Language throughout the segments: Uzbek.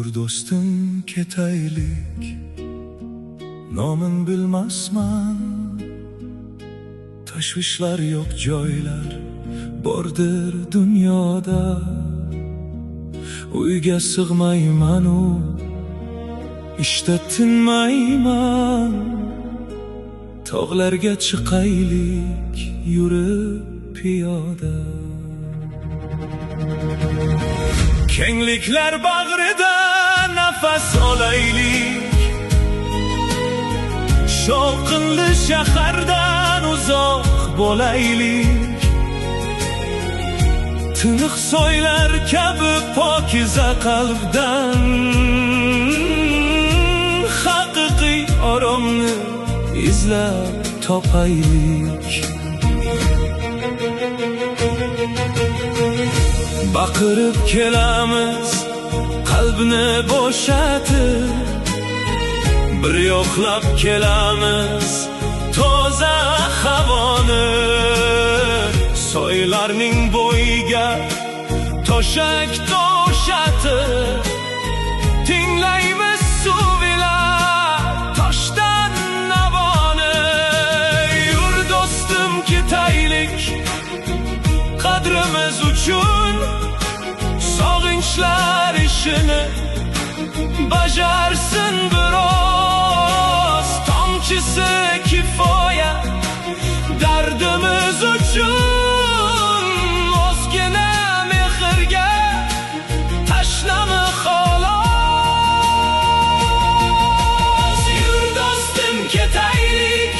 Yur do'stim ketaylik, nomin bilmasman. Tashvishlar yo'q joylar bordir dunyoda. Uyga sig'mayman u ishda tinmayman. Tog'larga chiqaylik yurib piyoda. Kengliklar bag'rida nafas olaylik, shovqinli shahardan uzoq bo'laylik. Tiniq soylar kabi pokiza qalbdan haqiqiy oromni izlab topaylik. Baqirib kelamiz qalbni bo'shatib, bir yo'qlab kelamiz toza havoni. Soylarning bo'yiga to'shak to'shatib, tinglaymiz suvilar toshdan navoni. Yur do'stim ketaylik, qadrimiz uchun sog'inchlar ishini bajarsin biroz. Tomchisi kifoya dardimiz uchun, ozgina mehrga tashnami xolos. Yur do'stim ketaylik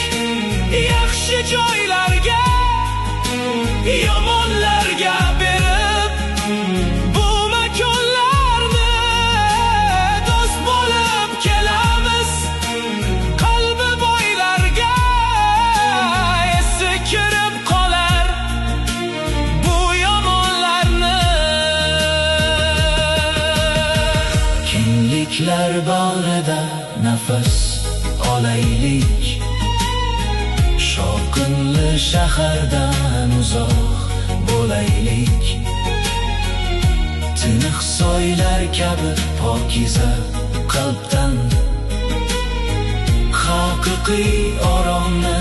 yaxshi joylarga, yomonlarga berib bu makonlarni do'st bo'lib kelamiz. Qalbi boylarga esi kirib qolar bu yomonlarni. Kengliklar bag'rida nafas olaylik, shovqinli shahardan uzoq bo'laylik. Tiniq soylar kabi pokiza qalbdan haqiqiy oromni